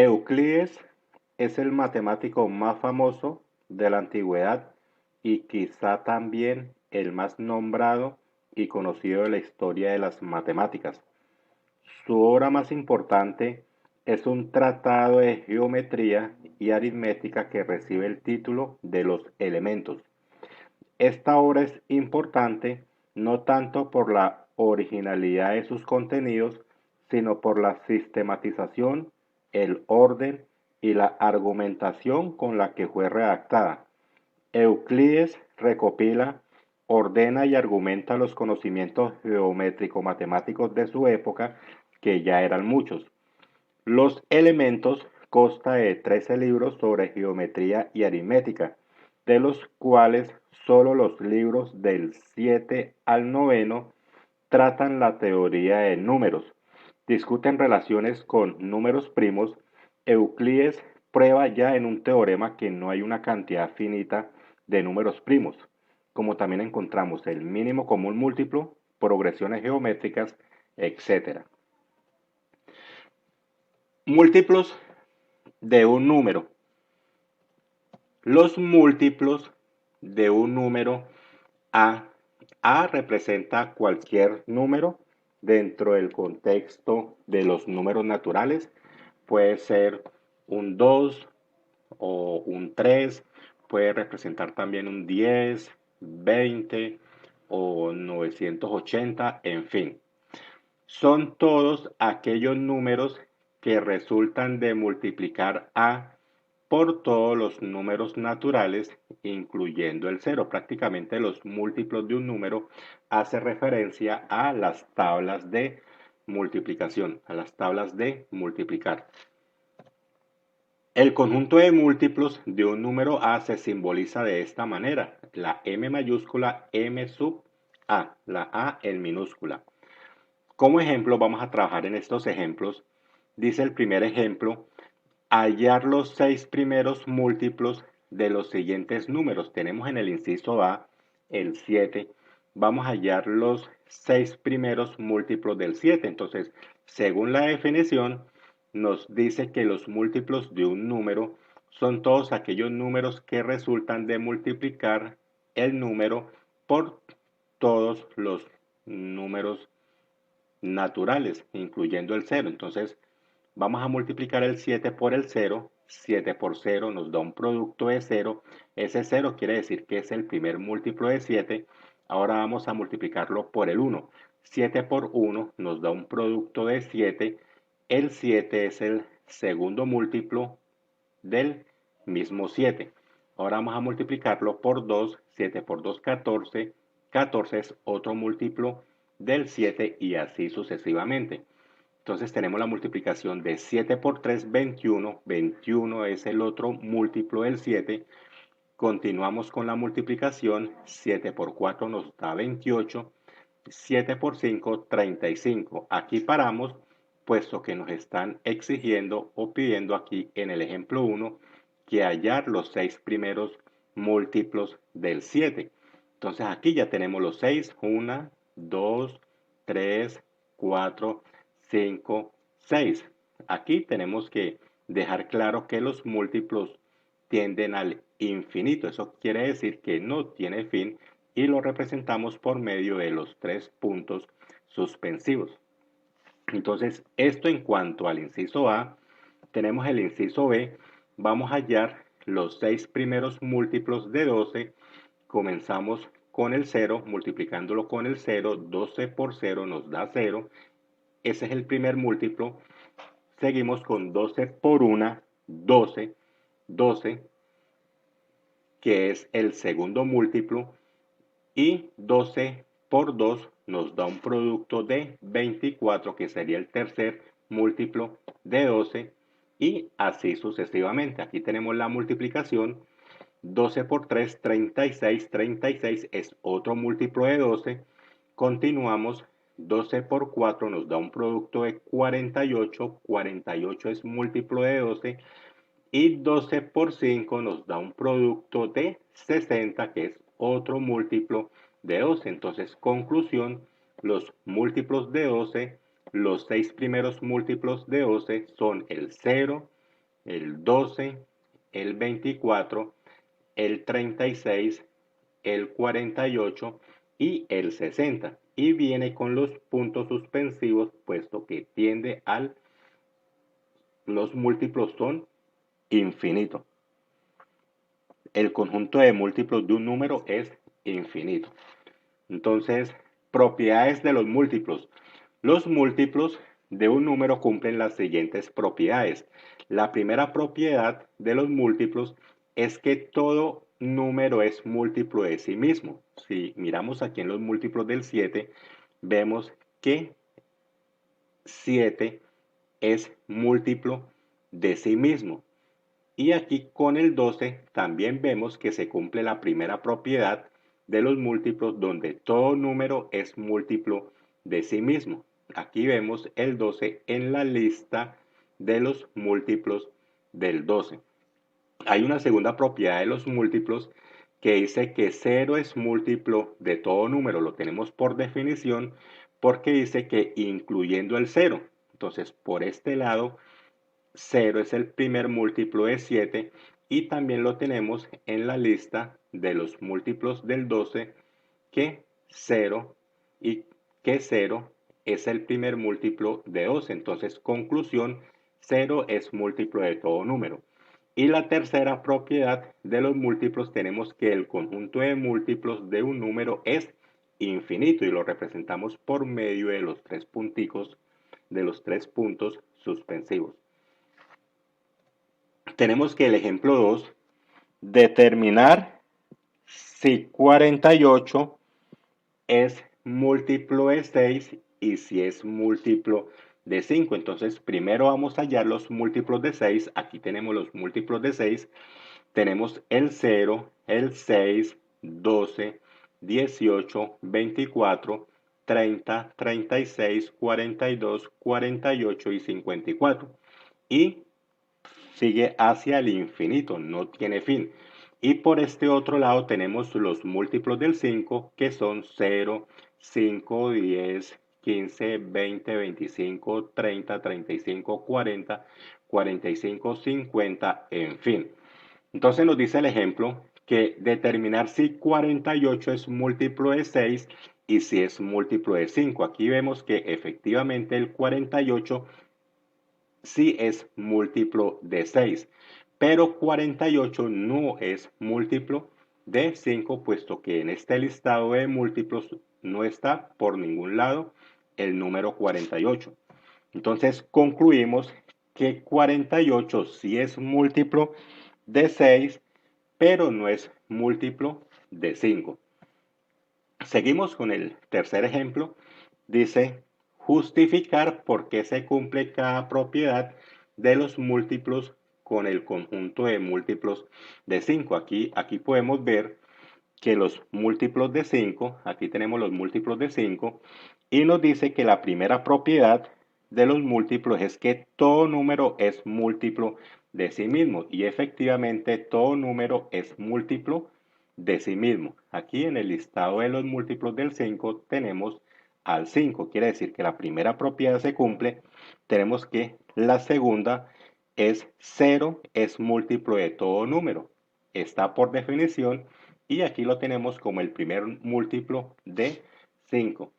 Euclides es el matemático más famoso de la antigüedad y quizá también el más nombrado y conocido de la historia de las matemáticas. Su obra más importante es un tratado de geometría y aritmética que recibe el título de Los Elementos. Esta obra es importante no tanto por la originalidad de sus contenidos, sino por la sistematización, el orden y la argumentación con la que fue redactada. Euclides recopila, ordena y argumenta los conocimientos geométrico-matemáticos de su época, que ya eran muchos. Los elementos consta de 13 libros sobre geometría y aritmética, de los cuales solo los libros del 7 al noveno tratan la teoría de números, discuten relaciones con números primos. Euclides prueba ya en un teorema que no hay una cantidad finita de números primos, como también encontramos el mínimo común múltiplo, progresiones geométricas, etc. Múltiplos de un número. Los múltiplos de un número A. A representa cualquier número dentro del contexto de los números naturales. Puede ser un 2 o un 3. Puede representar también un 10, 20 o 980, en fin. Son todos aquellos números que resultan de multiplicar A por todos los números naturales, incluyendo el cero. Prácticamente los múltiplos de un número hace referencia a las tablas de multiplicación, a las tablas de multiplicar. El conjunto de múltiplos de un número A se simboliza de esta manera: la M mayúscula, M sub A, la A en minúscula. Como ejemplo, vamos a trabajar en estos ejemplos. Dice el primer ejemplo: hallar los 6 primeros múltiplos de los siguientes números. Tenemos en el inciso A el 7. Vamos a hallar los 6 primeros múltiplos del 7. Entonces, según la definición, nos dice que los múltiplos de un número son todos aquellos números que resultan de multiplicar el número por todos los números naturales, incluyendo el cero. Entonces, vamos a multiplicar el 7 por el 0. 7 por 0 nos da un producto de 0. Ese 0 quiere decir que es el primer múltiplo de 7. Ahora vamos a multiplicarlo por el 1. 7 por 1 nos da un producto de 7. El 7 es el segundo múltiplo del mismo 7. Ahora vamos a multiplicarlo por 2. 7 por 2, 14. 14 es otro múltiplo del 7 y así sucesivamente. Entonces tenemos la multiplicación de 7 por 3, 21. 21 es el otro múltiplo del 7. Continuamos con la multiplicación. 7 por 4 nos da 28. 7 por 5, 35. Aquí paramos, puesto que nos están exigiendo o pidiendo aquí en el ejemplo 1 que hallar los 6 primeros múltiplos del 7. Entonces aquí ya tenemos los 6. 1, 2, 3, 4, 5, 6. Aquí tenemos que dejar claro que los múltiplos tienden al infinito. Eso quiere decir que no tiene fin y lo representamos por medio de los 3 puntos suspensivos. Entonces, esto en cuanto al inciso A. Tenemos el inciso B. Vamos a hallar los 6 primeros múltiplos de 12. Comenzamos con el 0, multiplicándolo con el 0. 12 por 0 nos da 0. Ese es el primer múltiplo. Seguimos con 12 por 1, 12. 12, que es el segundo múltiplo, y 12 por 2 nos da un producto de 24, que sería el tercer múltiplo de 12, y así sucesivamente. Aquí tenemos la multiplicación. 12 por 3, 36. 36 es otro múltiplo de 12. Continuamos. 12 por 4 nos da un producto de 48. 48 es múltiplo de 12. Y 12 por 5 nos da un producto de 60, que es otro múltiplo de 12. Entonces, conclusión: los múltiplos de 12, los 6 primeros múltiplos de 12 son el 0, el 12, el 24, el 36, el 48 y el 60. Y viene con los puntos suspensivos, puesto que tiende al, los múltiplos son infinito. El conjunto de múltiplos de un número es infinito. Entonces, propiedades de los múltiplos. Los múltiplos de un número cumplen las siguientes propiedades. La primera propiedad de los múltiplos es que todo número es múltiplo de sí mismo. Si miramos aquí en los múltiplos del 7, vemos que 7 es múltiplo de sí mismo. Y aquí con el 12 también vemos que se cumple la primera propiedad de los múltiplos donde todo número es múltiplo de sí mismo. Aquí vemos el 12 en la lista de los múltiplos del 12. Hay una segunda propiedad de los múltiplos que dice que 0 es múltiplo de todo número. Lo tenemos por definición porque dice que incluyendo el 0. Entonces, por este lado, 0 es el primer múltiplo de 7 y también lo tenemos en la lista de los múltiplos del 12 que 0 y que 0 es el primer múltiplo de 12. Entonces, conclusión, 0 es múltiplo de todo número. Y la tercera propiedad de los múltiplos tenemos que el conjunto de múltiplos de un número es infinito y lo representamos por medio de los tres punticos, de los tres puntos suspensivos. Tenemos que el ejemplo 2, determinar si 48 es múltiplo de 6 y si es múltiplo de 5. Entonces, primero vamos a hallar los múltiplos de 6. Aquí tenemos los múltiplos de 6. Tenemos el 0, el 6, 12, 18, 24, 30, 36, 42, 48 y 54. Y sigue hacia el infinito, no tiene fin. Y por este otro lado tenemos los múltiplos del 5 que son 0, 5, 10, 15, 20, 25, 30, 35, 40, 45, 50, en fin. Entonces nos dice el ejemplo que determinar si 48 es múltiplo de 6 y si es múltiplo de 5. Aquí vemos que efectivamente el 48 sí es múltiplo de 6, pero 48 no es múltiplo de 5, puesto que en este listado de múltiplos no está por ningún lado el número 48. Entonces concluimos que 48 sí es múltiplo de 6, pero no es múltiplo de 5. Seguimos con el tercer ejemplo. Dice, justificar por qué se cumple cada propiedad de los múltiplos con el conjunto de múltiplos de 5. Aquí podemos ver que los múltiplos de 5, aquí tenemos los múltiplos de 5, y nos dice que la primera propiedad de los múltiplos es que todo número es múltiplo de sí mismo. Y efectivamente todo número es múltiplo de sí mismo. Aquí en el listado de los múltiplos del 5 tenemos al 5. Quiere decir que la primera propiedad se cumple. Tenemos que la segunda es 0 es múltiplo de todo número. Está por definición y aquí lo tenemos como el primer múltiplo de 5.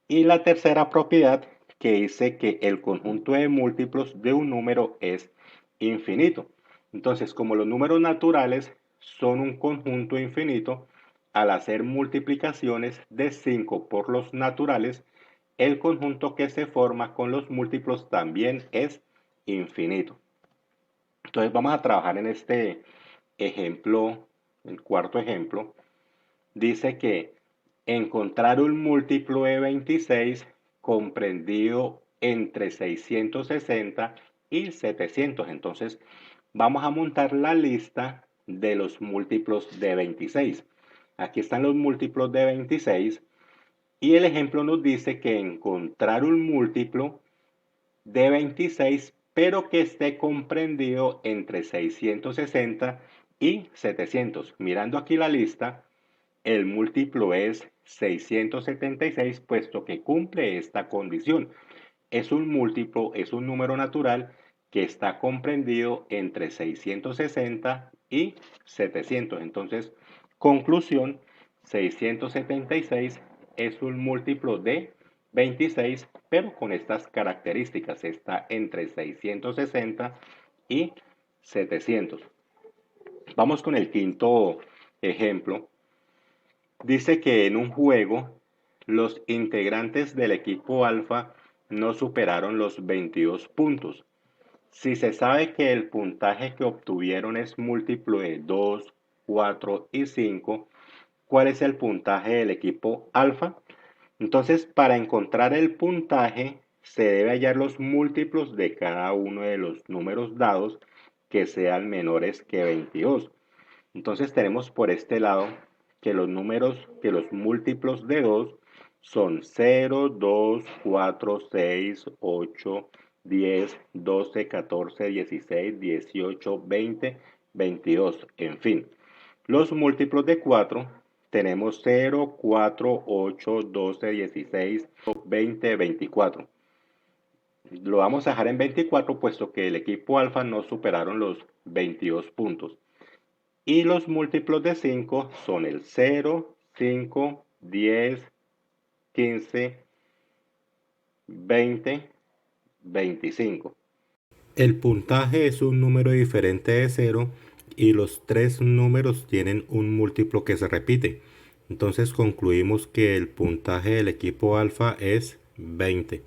Y la tercera propiedad que dice que el conjunto de múltiplos de un número es infinito. Entonces, como los números naturales son un conjunto infinito, al hacer multiplicaciones de 5 por los naturales, el conjunto que se forma con los múltiplos también es infinito. Entonces vamos a trabajar en este ejemplo, el cuarto ejemplo. Dice que encontrar un múltiplo de 26 comprendido entre 660 y 700. Entonces, vamos a montar la lista de los múltiplos de 26. Aquí están los múltiplos de 26 y el ejemplo nos dice que encontrar un múltiplo de 26, pero que esté comprendido entre 660 y 700. Mirando aquí la lista, el múltiplo es 676, puesto que cumple esta condición. Es un múltiplo, es un número natural que está comprendido entre 660 y 700. Entonces, conclusión, 676 es un múltiplo de 26, pero con estas características. Está entre 660 y 700. Vamos con el quinto ejemplo. Dice que en un juego los integrantes del equipo alfa no superaron los 22 puntos. Si se sabe que el puntaje que obtuvieron es múltiplo de 2, 4 y 5, ¿cuál es el puntaje del equipo alfa? Entonces, para encontrar el puntaje, se debe hallar los múltiplos de cada uno de los números dados que sean menores que 22. Entonces, tenemos por este lado que los múltiplos de 2 son 0, 2, 4, 6, 8, 10, 12, 14, 16, 18, 20, 22, en fin. Los múltiplos de 4 tenemos 0, 4, 8, 12, 16, 20, 24. Lo vamos a dejar en 24 puesto que el equipo alfa no superaron los 22 puntos. Y los múltiplos de 5 son el 0, 5, 10, 15, 20, 25. El puntaje es un número diferente de 0 y los tres números tienen un múltiplo que se repite. Entonces concluimos que el puntaje del equipo alfa es 20.